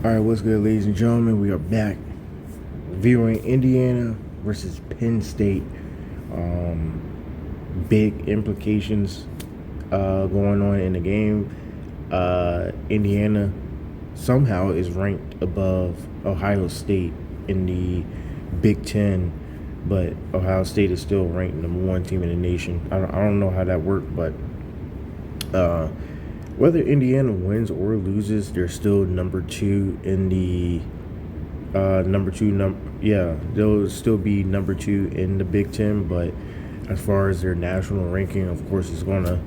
All right, what's good, ladies and gentlemen? We are back viewing Indiana versus Penn State. Um, Big implications going on in the game. Indiana somehow is ranked above Ohio State in the Big Ten, but Ohio State is still ranked number one team in the nation. I don't know how that worked, but uh, whether Indiana wins or loses, they're still number two in the yeah, they'll still be number two in the Big Ten, but as far as their national ranking, of course, it's gonna,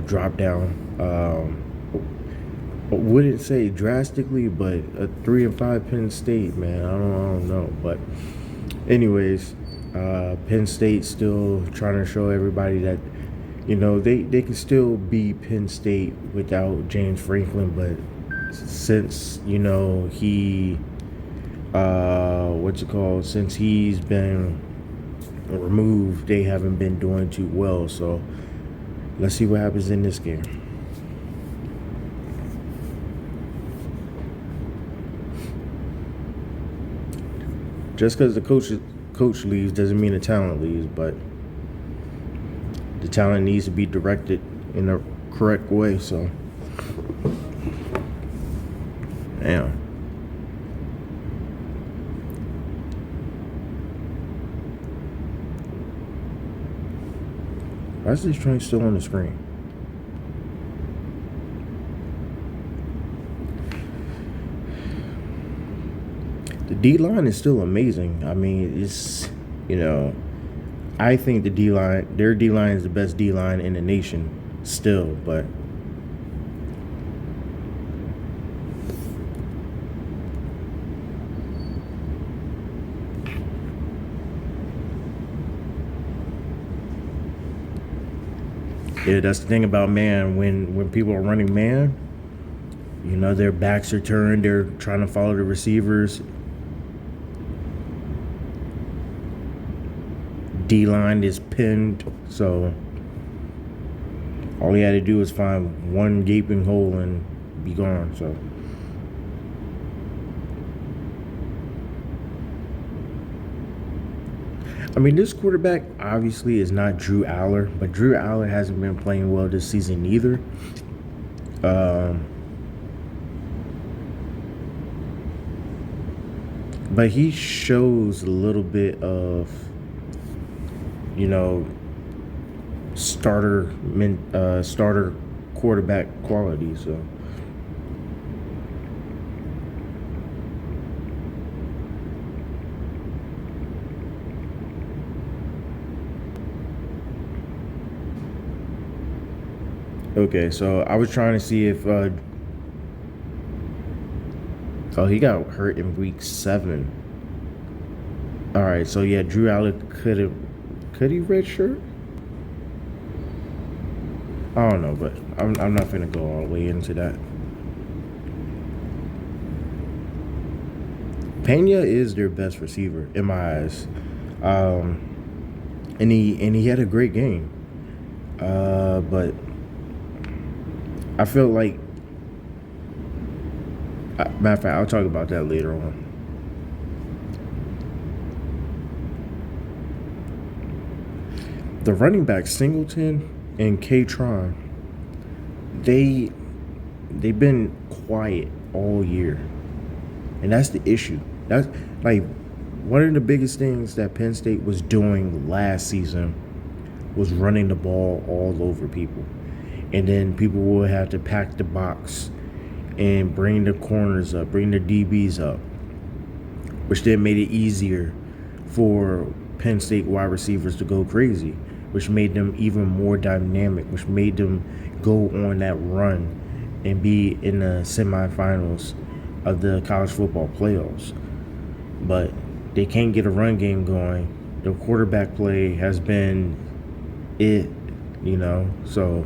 drop down. I wouldn't say drastically, but a 3-5 Penn State, man, I don't know. But anyways, Penn State still trying to show everybody that they can still be Penn State without James Franklin, but since he since he's been removed, they haven't been doing too well. So let's see what happens in this game. Just because the coach leaves doesn't mean the talent leaves, but the talent needs to be directed in the correct way. So, damn. Why is this train still on the screen? The D line is still amazing. I mean, I think their D line is the best D line in the nation still, but yeah, that's the thing about man. When people are running man, their backs are turned. They're trying to follow the receivers. D line is pinned, so all he had to do was find one gaping hole and be gone. So, I mean, this quarterback obviously is not Drew Aller, but Drew Aller hasn't been playing well this season either. But he shows a little bit of, starter quarterback quality. So. Okay, so I was trying to see if he got hurt in week 7. All right, so yeah, Drew Aller could he redshirt? I don't know, but I'm not gonna go all the way into that. Pena is their best receiver in my eyes, and he had a great game, but I feel like, matter of fact, I'll talk about that later on. The running back Singleton and K-Tron, they've been quiet all year, and that's the issue. That's like one of the biggest things that Penn State was doing last season was running the ball all over people, and then people will have to pack the box and bring the corners up, bring the DBs up, which then made it easier for Penn State wide receivers to go crazy, which made them even more dynamic, which made them go on that run and be in the semifinals of the college football playoffs. But they can't get a run game going. The quarterback play has been it, so.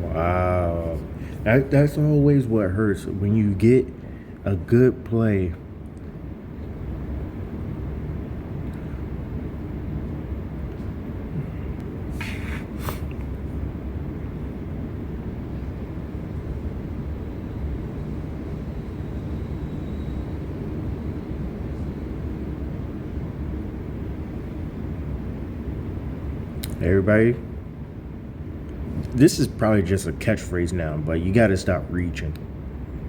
Wow. That's always what hurts when you get a good play. Everybody, this is probably just a catchphrase now, but you got to stop reaching.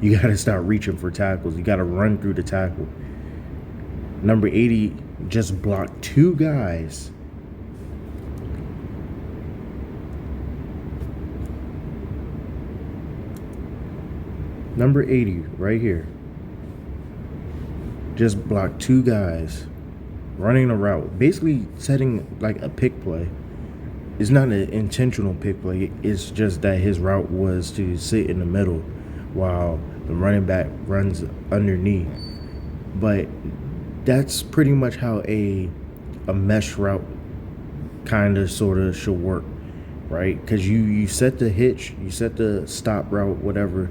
You got to stop reaching for tackles. You got to run through the tackle. Number 80 just blocked two guys. Number 80 right here just blocked two guys running a route, basically setting like a pick play. It's not an intentional pick play. It's just that his route was to sit in the middle while the running back runs underneath. But that's pretty much how a mesh route kind of sort of should work, right? Because you set the hitch, you set the stop route, whatever,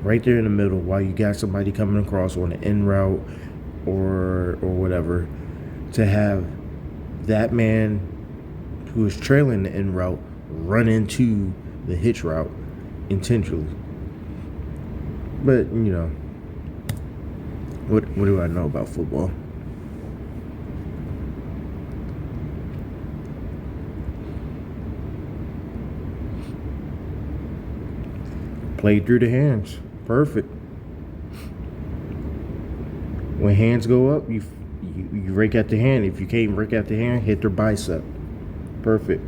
right there in the middle while you got somebody coming across on the end route or whatever, to have that man who is trailing the end route run into the hitch route intentionally. But you know, what do I know about football? Played through the hands. Perfect. When hands go up, you rake out the hand. If you can't rake out the hand, hit their bicep. Perfect.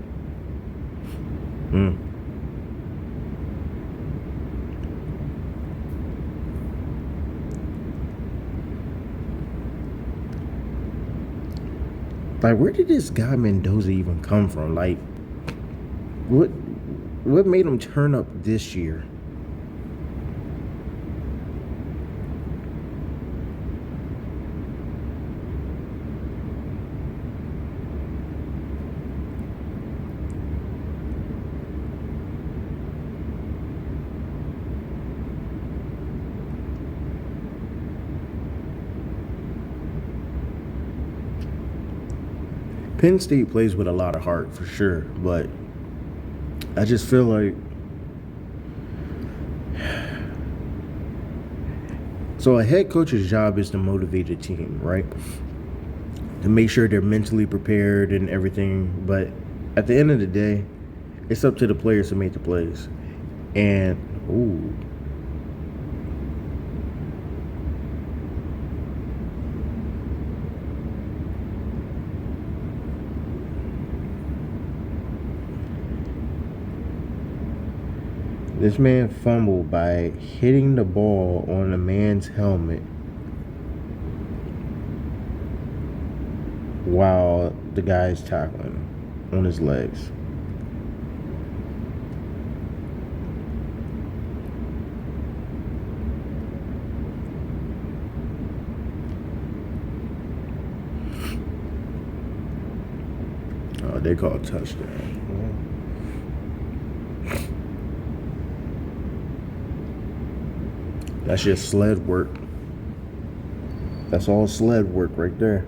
Like, where did this guy Mendoza even come from? Like, what made him turn up this year? Penn State plays with a lot of heart for sure, but I just feel like so a head coach's job is to motivate a team, right? To make sure they're mentally prepared and everything, but at the end of the day, it's up to the players to make the plays. And this man fumbled by hitting the ball on a man's helmet while the guy's tackling on his legs. Oh, they call it touchdown. That's just sled work. That's all sled work right there.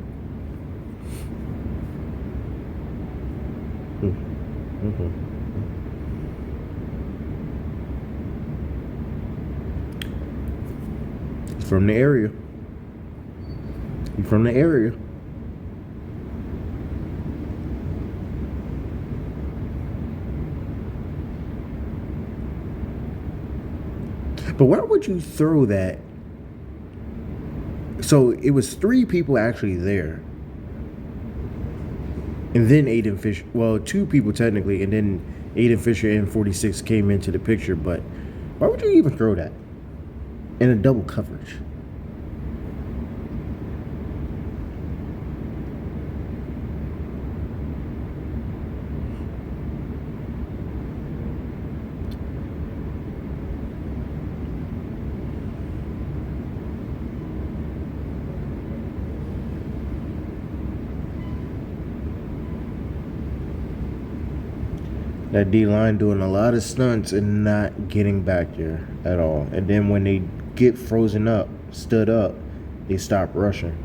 He's from the area. He's from the area. But why would you throw that? So it was 3 people actually there. And then Aiden Fisher, well, 2 people technically, and then Aiden Fisher and 46 came into the picture. But why would you even throw that in a double coverage? That D line doing a lot of stunts and not getting back there at all. And then when they get frozen up, stood up, they stop rushing.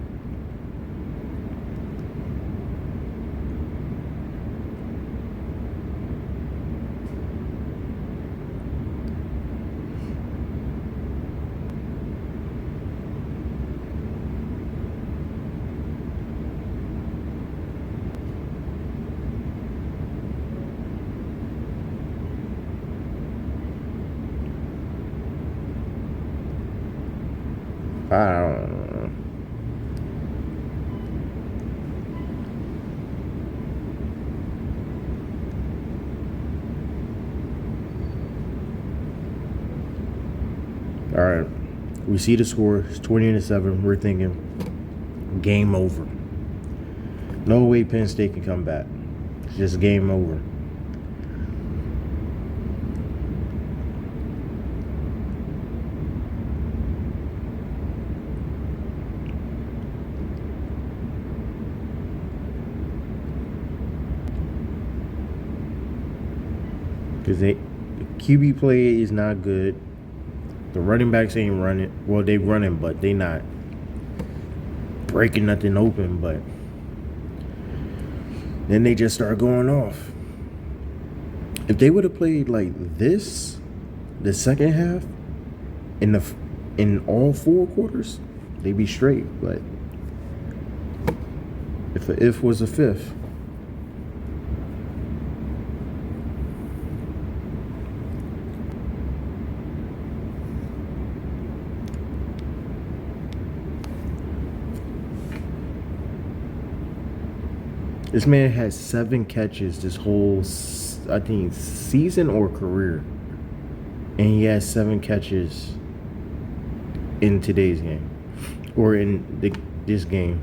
I don't know. All right, we see the score. It's 20-7. We're thinking game over. No way Penn State can come back. It's just game over. Because the QB play is not good. The running backs ain't running. Well, they running, but they not breaking nothing open. But then they just start going off. If they would have played like this, the second half, in all 4 quarters, they'd be straight. But if the if was a fifth. This man has 7 catches this whole, I think, season or career. And he has 7 catches in today's game. Or in this game.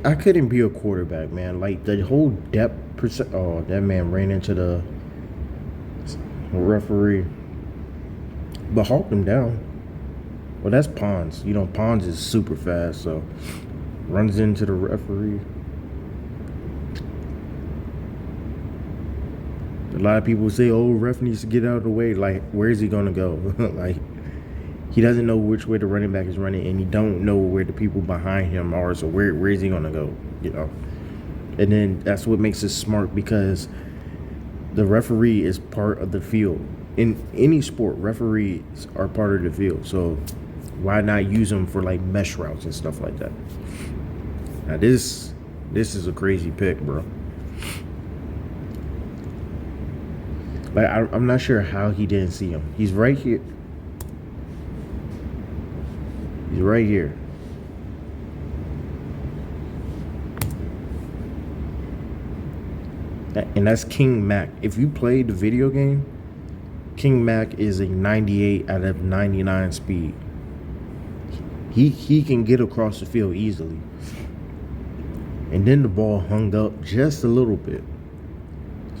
I couldn't be a quarterback, man. Like the whole depth percent. Oh, that man ran into the referee, but hawked him down. Well, that's Pons. You know, Pons is super fast, so runs into the referee. A lot of people say, "Oh, ref needs to get out of the way." Like, where is he gonna go? Like, he doesn't know which way the running back is running, and he don't know where the people behind him are. So where is he gonna go? You know, and then that's what makes it smart, because the referee is part of the field. In any sport, referees are part of the field. So why not use them for like mesh routes and stuff like that? Now this is a crazy pick, bro. Like I'm not sure how he didn't see him. He's right here. He's right here. And that's King Mac. If you played the video game, King Mac is a 98 out of 99 speed. He can get across the field easily. And then the ball hung up just a little bit.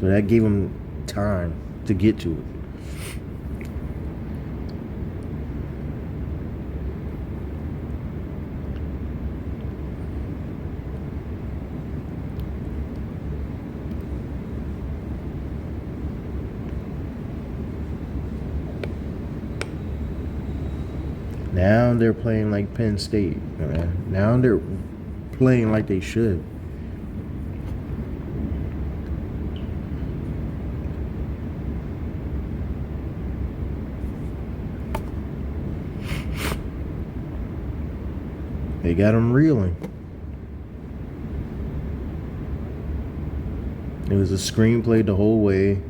So that gave him time to get to it. Now they're playing like Penn State, man. Now they're playing like they should. They got them reeling. It was a screenplay the whole way.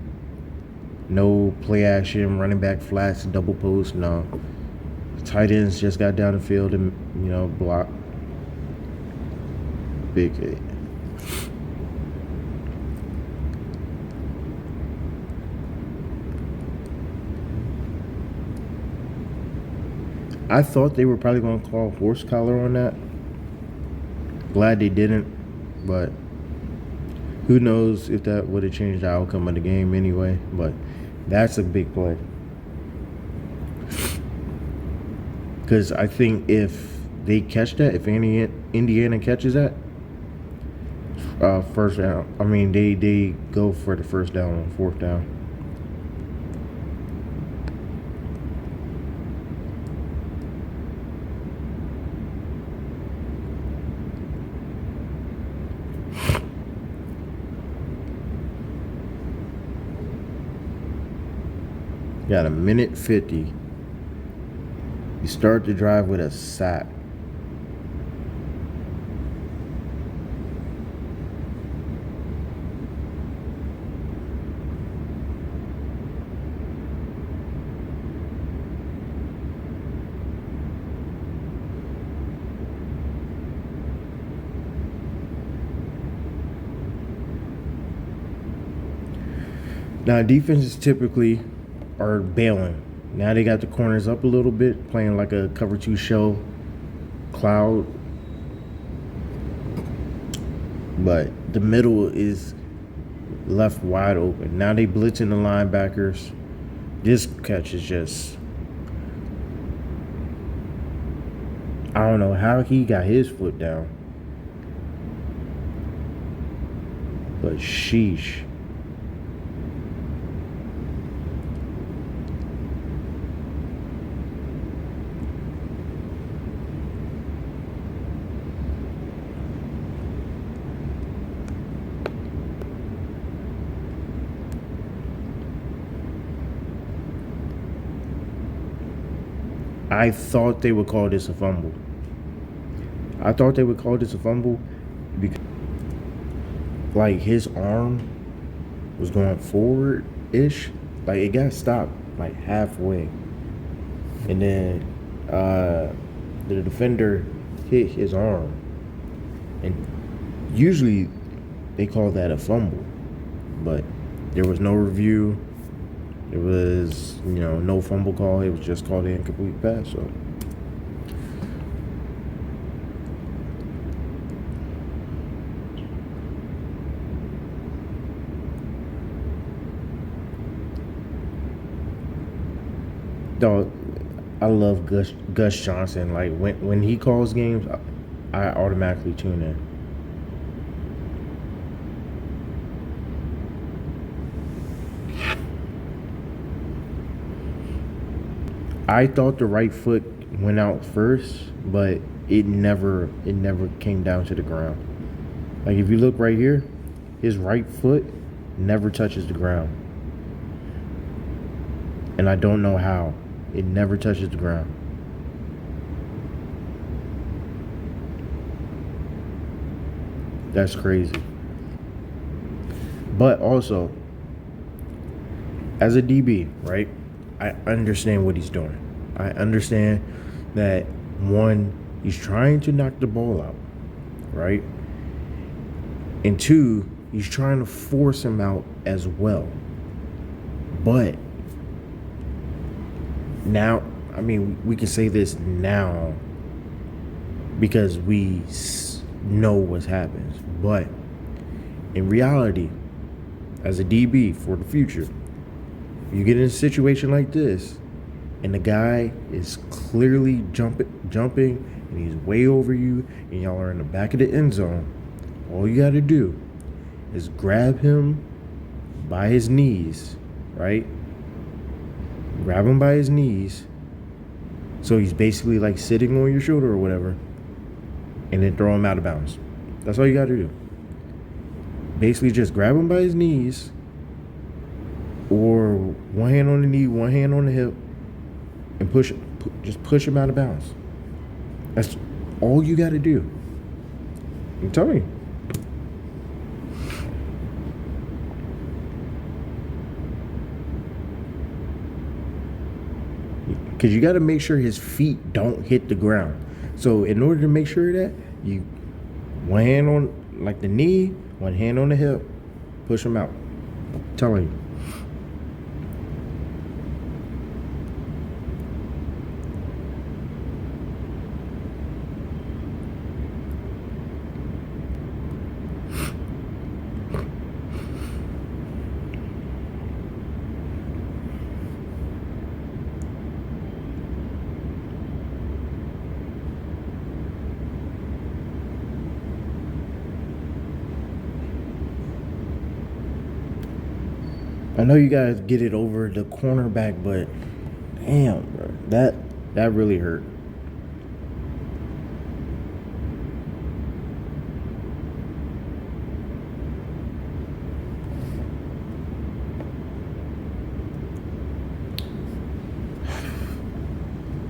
No play action, running back flats, double post, no. Tight ends just got down the field and, you know, block. Big hit. I thought they were probably going to call horse collar on that. Glad they didn't, but who knows if that would have changed the outcome of the game anyway. But that's a big play. Because I think if they catch that, if Indiana catches that, first down, I mean, they go for the first down on fourth down. Got a minute 50. You start the drive with a sack. Now, defenses typically are bailing. Now they got the corners up a little bit, playing like a cover 2 shell cloud. But the middle is left wide open. Now they blitzing the linebackers. This catch is just, I don't know how he got his foot down. But sheesh. I thought they would call this a fumble. Because, like, his arm was going forward-ish. Like, it got stopped, like, halfway. And then the defender hit his arm. And usually they call that a fumble. But there was no review. It was, no fumble call. It was just called an incomplete pass. So, dog, I love Gus Johnson. Like when he calls games, I automatically tune in. I thought the right foot went out first, but it never came down to the ground. Like if you look right here, his right foot never touches the ground. And I don't know how. It never touches the ground. That's crazy. But also, as a DB, right? I understand what he's doing. I understand that, one, he's trying to knock the ball out, right? And two, he's trying to force him out as well. But now, I mean, we can say this now because we know what happens. But in reality, as a DB for the future, you get in a situation like this, and the guy is clearly jumping, and he's way over you, and y'all are in the back of the end zone. All you got to do is grab him by his knees, right? Grab him by his knees, so he's basically like sitting on your shoulder or whatever, and then throw him out of bounds. That's all you got to do. Basically, just grab him by his knees, or one hand on the knee, one hand on the hip, and just push him out of bounds. That's all you got to do. I'm telling you. Because you got to make sure his feet don't hit the ground. So in order to make sure of that, you one hand on like the knee, one hand on the hip, push him out. I'm telling you. I know you guys get it over the cornerback, but damn, bro, that really hurt.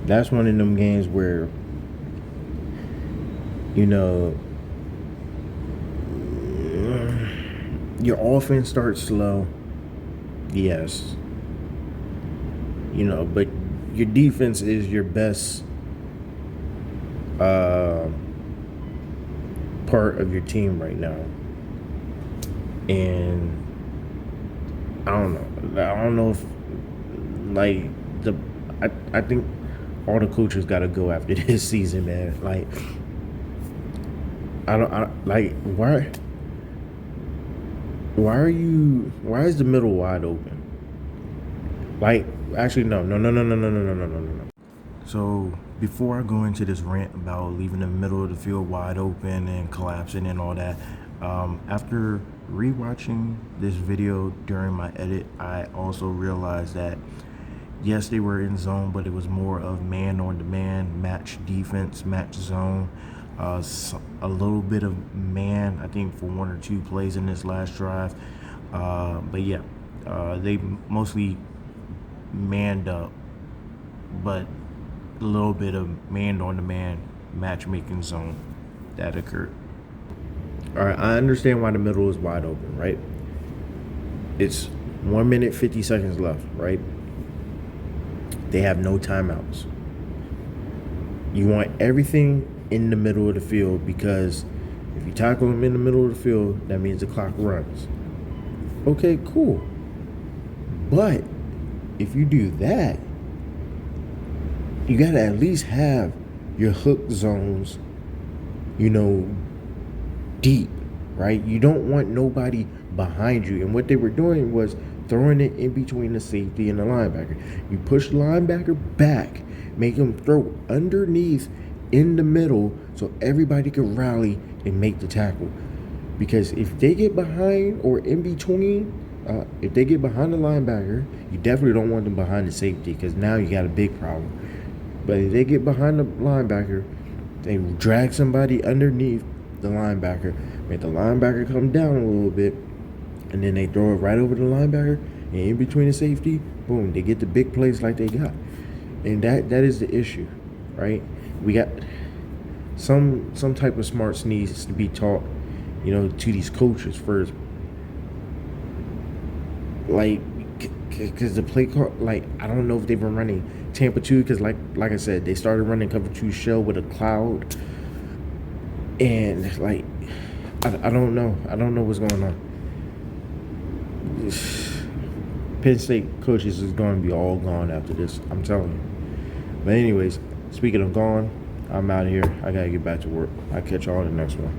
That's one of them games where, you know, your offense starts slow. Yes. You know, but your defense is your best part of your team right now. And I don't know if like I think all the coaches got to go after this season, man. Like why is the middle wide open? Like, actually, no. So before I go into this rant about leaving the middle of the field wide open and collapsing and all that, after rewatching this video during my edit, I also realized that yes, they were in zone, but it was more of man on demand, match defense, match zone. A little bit of man, I think, for one or two plays in this last drive. But yeah, they mostly manned up, but a little bit of man on demand matchmaking zone that occurred. All right, I understand why the middle is wide open, right? It's 1 minute 50 seconds left, right? They have no timeouts. You want everything in the middle of the field, because if you tackle them in the middle of the field, that means the clock runs. Okay, cool. But if you do that, you got to at least have your hook zones, you know, deep, right? You don't want nobody behind you. And what they were doing was throwing it in between the safety and the linebacker. You push the linebacker back, make him throw underneath in the middle so everybody can rally and make the tackle. Because if they get behind or in between, if they get behind the linebacker, you definitely don't want them behind the safety, because now you got a big problem. But if they get behind the linebacker, they drag somebody underneath the linebacker, make the linebacker come down a little bit, and then they throw it right over the linebacker, and in between the safety, boom, they get the big plays like they got. And that is the issue, right? We got some type of smarts needs to be taught, you know, to these coaches first. Like, because the play call, like, I don't know if they've been running Tampa 2, because like I said, they started running cover 2 shell with a cloud. And, like, I don't know. I don't know what's going on. Penn State coaches is going to be all gone after this, I'm telling you. But anyways, speaking of gone, I'm out of here. I got to get back to work. I'll catch y'all in the next one.